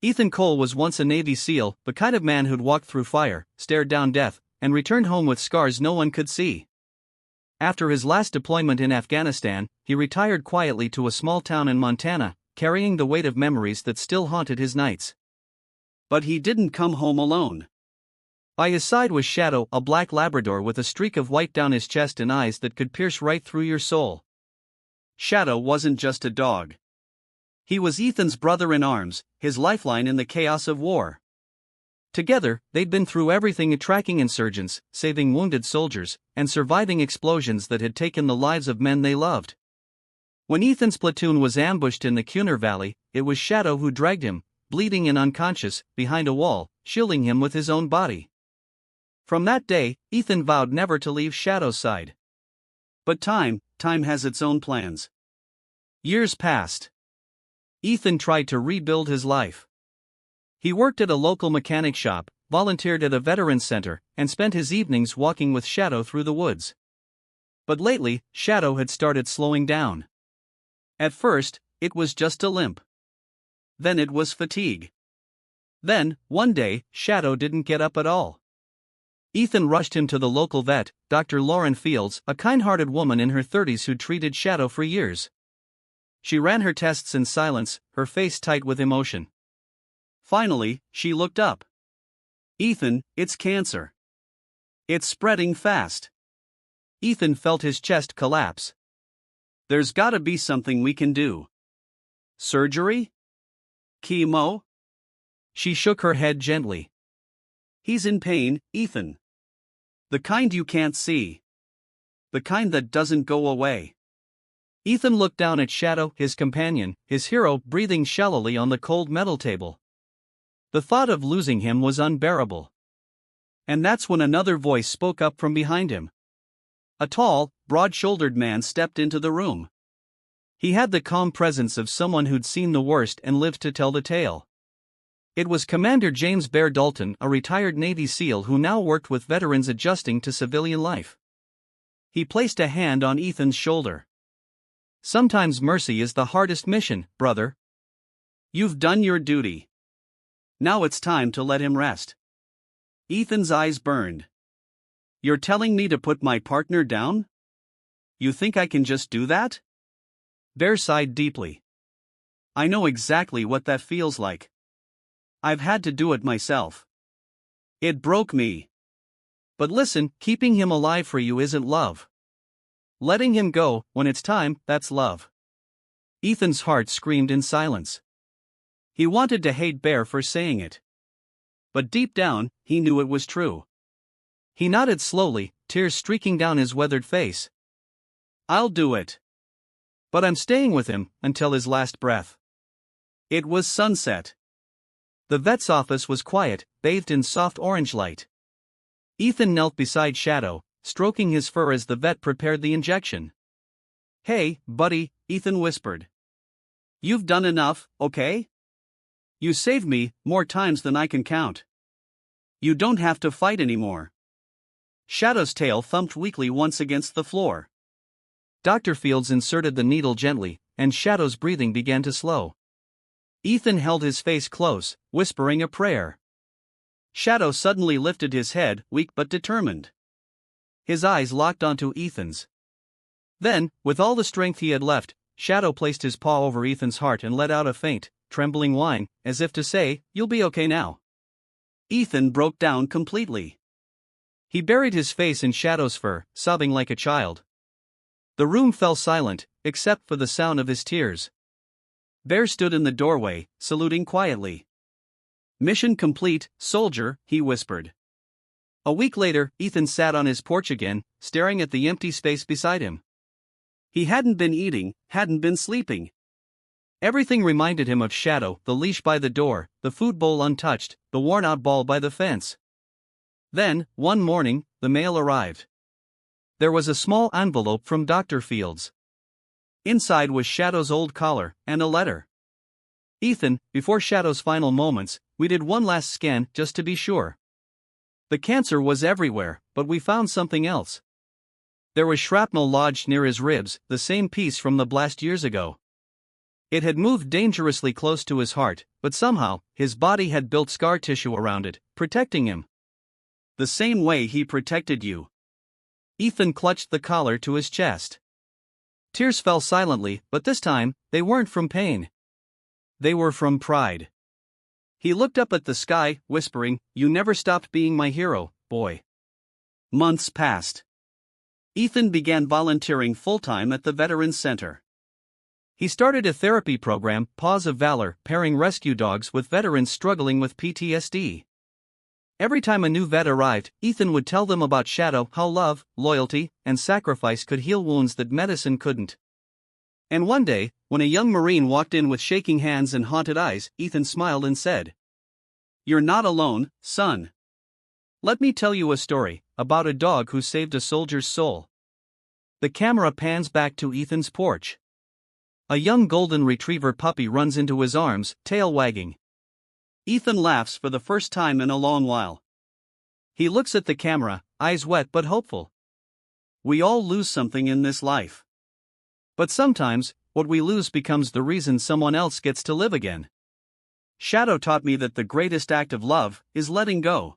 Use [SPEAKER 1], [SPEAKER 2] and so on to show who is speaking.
[SPEAKER 1] Ethan Cole was once a Navy SEAL, the kind of man who'd walked through fire, stared down death, and returned home with scars no one could see. After his last deployment in Afghanistan, he retired quietly to a small town in Montana, carrying the weight of memories that still haunted his nights. But he didn't come home alone. By his side was Shadow, a black Labrador with a streak of white down his chest and eyes that could pierce right through your soul. Shadow wasn't just a dog. He was Ethan's brother in arms, his lifeline in the chaos of war. Together, they'd been through everything: tracking insurgents, saving wounded soldiers, and surviving explosions that had taken the lives of men they loved. When Ethan's platoon was ambushed in the Cunner Valley, it was Shadow who dragged him, bleeding and unconscious, behind a wall, shielding him with his own body. From that day, Ethan vowed never to leave Shadow's side. But time has its own plans. Years passed. Ethan tried to rebuild his life. He worked at a local mechanic shop, volunteered at a veterans center, and spent his evenings walking with Shadow through the woods. But lately, Shadow had started slowing down. At first, it was just a limp. Then it was fatigue. Then, one day, Shadow didn't get up at all. Ethan rushed him to the local vet, Dr. Lauren Fields, a kind-hearted woman in her 30s who'd treated Shadow for years. She ran her tests in silence, her face tight with emotion. Finally, she looked up. "Ethan, it's cancer. It's spreading fast." Ethan felt his chest collapse. "There's gotta be something we can do. Surgery? Chemo?" She shook her head gently. "He's in pain, Ethan. The kind you can't see. The kind that doesn't go away." Ethan looked down at Shadow, his companion, his hero, breathing shallowly on the cold metal table. The thought of losing him was unbearable. And that's when another voice spoke up from behind him. A tall, broad-shouldered man stepped into the room. He had the calm presence of someone who'd seen the worst and lived to tell the tale. It was Commander James Bear Dalton, a retired Navy SEAL who now worked with veterans adjusting to civilian life. He placed a hand on Ethan's shoulder. "Sometimes mercy is the hardest mission, brother. You've done your duty. Now it's time to let him rest." Ethan's eyes burned. "You're telling me to put my partner down? You think I can just do that?" Bear sighed deeply. "I know exactly what that feels like. I've had to do it myself. It broke me. But listen, keeping him alive for you isn't love. Letting him go, when it's time, that's love." Ethan's heart screamed in silence. He wanted to hate Bear for saying it. But deep down, he knew it was true. He nodded slowly, tears streaking down his weathered face. "I'll do it. But I'm staying with him, until his last breath." It was sunset. The vet's office was quiet, bathed in soft orange light. Ethan knelt beside Shadow, stroking his fur as the vet prepared the injection. "Hey, buddy," Ethan whispered. "You've done enough, okay? You saved me, more times than I can count. You don't have to fight anymore." Shadow's tail thumped weakly once against the floor. Dr. Fields inserted the needle gently, and Shadow's breathing began to slow. Ethan held his face close, whispering a prayer. Shadow suddenly lifted his head, weak but determined. His eyes locked onto Ethan's. Then, with all the strength he had left, Shadow placed his paw over Ethan's heart and let out a faint, trembling whine, as if to say, "You'll be okay now." Ethan broke down completely. He buried his face in Shadow's fur, sobbing like a child. The room fell silent, except for the sound of his tears. Bear stood in the doorway, saluting quietly. "Mission complete, soldier," he whispered. A week later, Ethan sat on his porch again, staring at the empty space beside him. He hadn't been eating, hadn't been sleeping. Everything reminded him of Shadow: the leash by the door, the food bowl untouched, the worn-out ball by the fence. Then, one morning, the mail arrived. There was a small envelope from Dr. Fields. Inside was Shadow's old collar, and a letter. "Ethan, before Shadow's final moments, we did one last scan, just to be sure. The cancer was everywhere, but we found something else. There was shrapnel lodged near his ribs, the same piece from the blast years ago. It had moved dangerously close to his heart, but somehow, his body had built scar tissue around it, protecting him. The same way he protected you. Ethan clutched the collar to his chest. Tears fell silently, but this time, they weren't from pain. They were from pride. He looked up at the sky, whispering, "You never stopped being my hero, boy." Months passed. Ethan began volunteering full-time at the Veterans Center. He started a therapy program, Paws of Valor, pairing rescue dogs with veterans struggling with PTSD. Every time a new vet arrived, Ethan would tell them about Shadow, how love, loyalty, and sacrifice could heal wounds that medicine couldn't. And one day, when a young Marine walked in with shaking hands and haunted eyes, Ethan smiled and said, "You're not alone, son. Let me tell you a story about a dog who saved a soldier's soul." The camera pans back to Ethan's porch. A young golden retriever puppy runs into his arms, tail wagging. Ethan laughs for the first time in a long while. He looks at the camera, eyes wet but hopeful. We all lose something in this life. But sometimes, what we lose becomes the reason someone else gets to live again. Shadow taught me that the greatest act of love is letting go.